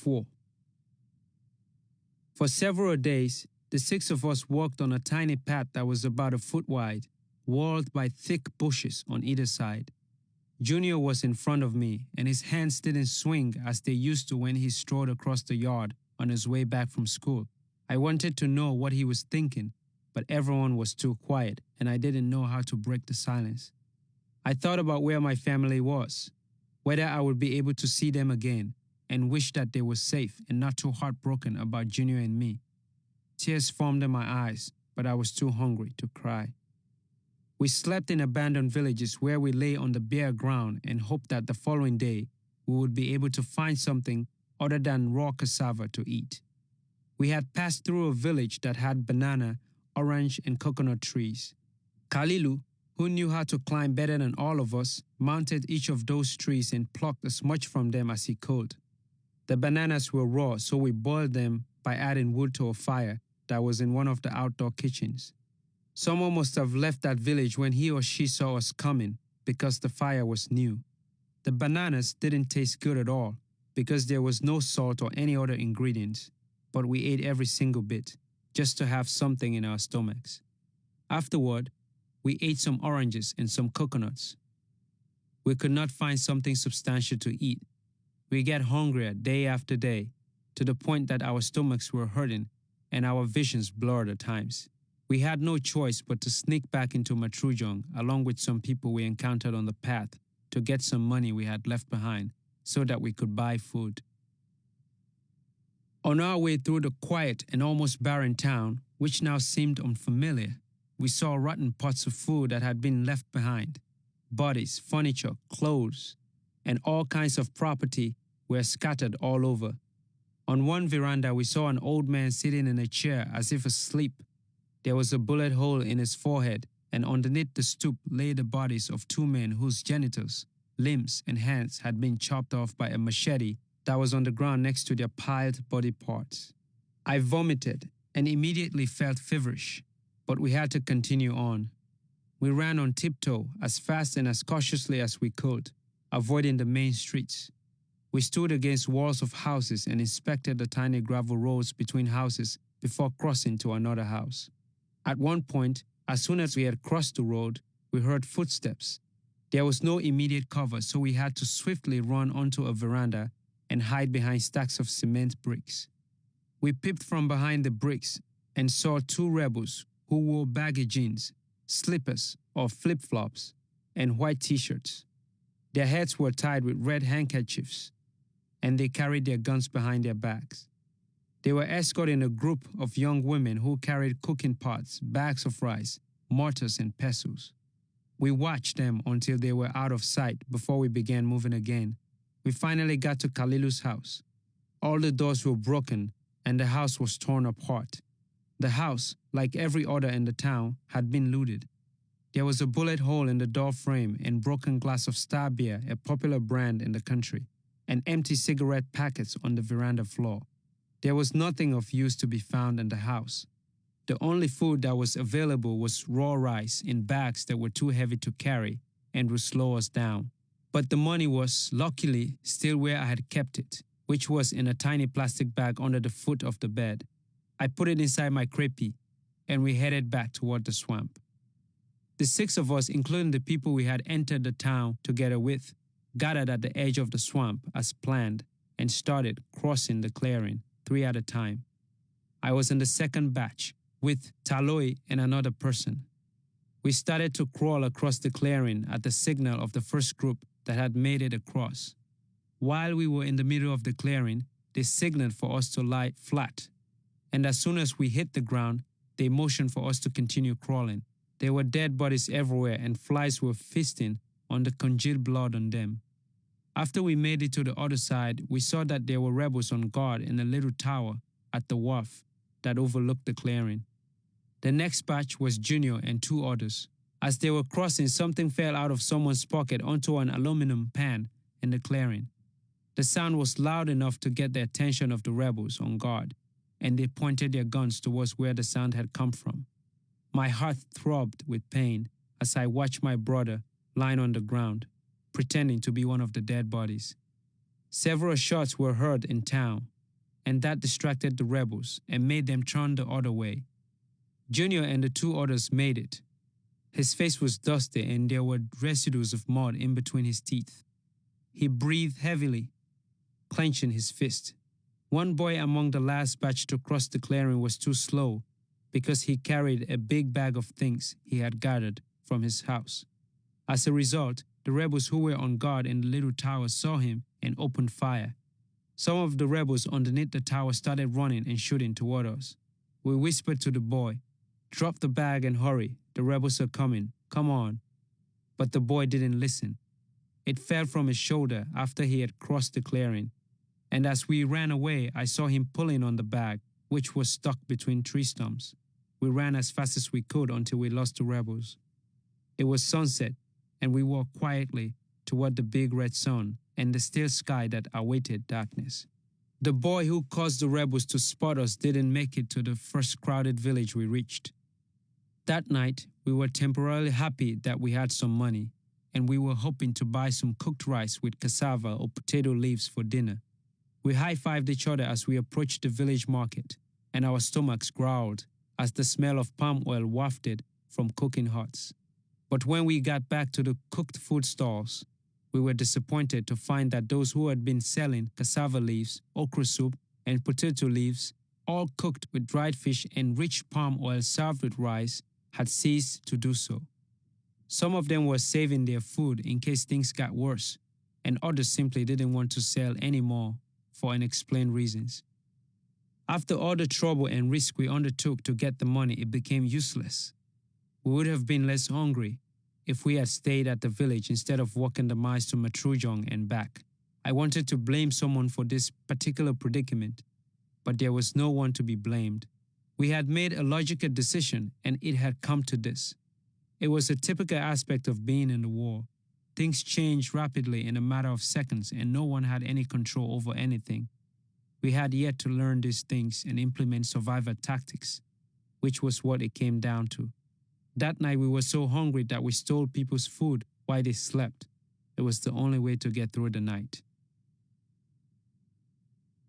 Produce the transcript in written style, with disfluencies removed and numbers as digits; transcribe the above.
4. For several days, the 6 of us walked on a tiny path that was about a foot wide, walled by thick bushes on either side. Junior was in front of me, and his hands didn't swing as they used to when he strode across the yard on his way back from school. I wanted to know what he was thinking, but everyone was too quiet, and I didn't know how to break the silence. I thought about where my family was, whether I would be able to see them again, and wished that they were safe and not too heartbroken about Junior and me. Tears formed in my eyes, but I was too hungry to cry. We slept in abandoned villages where we lay on the bare ground and hoped that the following day we would be able to find something other than raw cassava to eat. We had passed through a village that had banana, orange, and coconut trees. Kalilu, who knew how to climb better than all of us, mounted each of those trees and plucked as much from them as he could. The bananas were raw, so we boiled them by adding wood to a fire that was in one of the outdoor kitchens. Someone must have left that village when he or she saw us coming because the fire was new. The bananas didn't taste good at all because there was no salt or any other ingredients, but we ate every single bit just to have something in our stomachs. Afterward, we ate some oranges and some coconuts. We could not find something substantial to eat. We got hungrier day after day to the point that our stomachs were hurting and our visions blurred at times. We had no choice but to sneak back into Matrujong along with some people we encountered on the path to get some money we had left behind so that we could buy food. On our way through the quiet and almost barren town, which now seemed unfamiliar, we saw rotten pots of food that had been left behind. Bodies, furniture, clothes, and all kinds of property were scattered all over. On one veranda, we saw an old man sitting in a chair as if asleep. There was a bullet hole in his forehead, and underneath the stoop lay the bodies of 2 men whose genitals, limbs, and hands had been chopped off by a machete that was on the ground next to their piled body parts. I vomited and immediately felt feverish, but we had to continue on. We ran on tiptoe as fast and as cautiously as we could, avoiding the main streets. We stood against walls of houses and inspected the tiny gravel roads between houses before crossing to another house. At one point, as soon as we had crossed the road, we heard footsteps. There was no immediate cover, so we had to swiftly run onto a veranda and hide behind stacks of cement bricks. We peeped from behind the bricks and saw 2 rebels who wore baggy jeans, slippers or flip-flops, and white t-shirts. Their heads were tied with red handkerchiefs, and they carried their guns behind their backs. They were escorting a group of young women who carried cooking pots, bags of rice, mortars, and pestles. We watched them until they were out of sight before we began moving again. We finally got to Kalilu's house. All the doors were broken, and the house was torn apart. The house, like every other in the town, had been looted. There was a bullet hole in the door frame and broken glass of Star Beer, a popular brand in the country, and empty cigarette packets on the veranda floor. There was nothing of use to be found in the house. The only food that was available was raw rice in bags that were too heavy to carry and would slow us down. But the money was, luckily, still where I had kept it, which was in a tiny plastic bag under the foot of the bed. I put it inside my krepi, and we headed back toward the swamp. The 6 of us, including the people we had entered the town together with, gathered at the edge of the swamp as planned and started crossing the clearing 3 at a time. I was in the second batch with Taloi and another person. We started to crawl across the clearing at the signal of the first group that had made it across. While we were in the middle of the clearing, they signaled for us to lie flat, and as soon as we hit the ground, they motioned for us to continue crawling. There were dead bodies everywhere and flies were feasting on the congealed blood on them. After we made it to the other side, we saw that there were rebels on guard in a little tower at the wharf that overlooked the clearing. The next batch was Junior and 2 others. As they were crossing, something fell out of someone's pocket onto an aluminum pan in the clearing. The sound was loud enough to get the attention of the rebels on guard, and they pointed their guns towards where the sound had come from. My heart throbbed with pain as I watched my brother lying on the ground, pretending to be one of the dead bodies. Several shots were heard in town, and that distracted the rebels and made them turn the other way. Junior and the two others made it. His face was dusty and there were residues of mud in between his teeth. He breathed heavily, clenching his fist. One boy among the last batch to cross the clearing was too slow because he carried a big bag of things he had gathered from his house. As a result, the rebels who were on guard in the little tower saw him and opened fire. Some of the rebels underneath the tower started running and shooting toward us. We whispered to the boy, "Drop the bag and hurry, the rebels are coming, come on." But the boy didn't listen. It fell from his shoulder after he had crossed the clearing, and as we ran away, I saw him pulling on the bag, which was stuck between tree stumps. We ran as fast as we could until we lost the rebels. It was sunset, and we walked quietly toward the big red sun and the still sky that awaited darkness. The boy who caused the rebels to spot us didn't make it to the first crowded village we reached. That night, we were temporarily happy that we had some money, and we were hoping to buy some cooked rice with cassava or potato leaves for dinner. We high-fived each other as we approached the village market, and our stomachs growled as the smell of palm oil wafted from cooking huts. But when we got back to the cooked food stalls, we were disappointed to find that those who had been selling cassava leaves, okra soup, and potato leaves, all cooked with dried fish and rich palm oil served with rice, had ceased to do so. Some of them were saving their food in case things got worse, and others simply didn't want to sell anymore for unexplained reasons. After all the trouble and risk we undertook to get the money, it became useless. We would have been less hungry if we had stayed at the village instead of walking the miles to Matrujong and back. I wanted to blame someone for this particular predicament, but there was no one to be blamed. We had made a logical decision, and it had come to this. It was a typical aspect of being in the war. Things changed rapidly in a matter of seconds, and no one had any control over anything. We had yet to learn these things and implement survivor tactics, which was what it came down to. That night we were so hungry that we stole people's food while they slept. It was the only way to get through the night.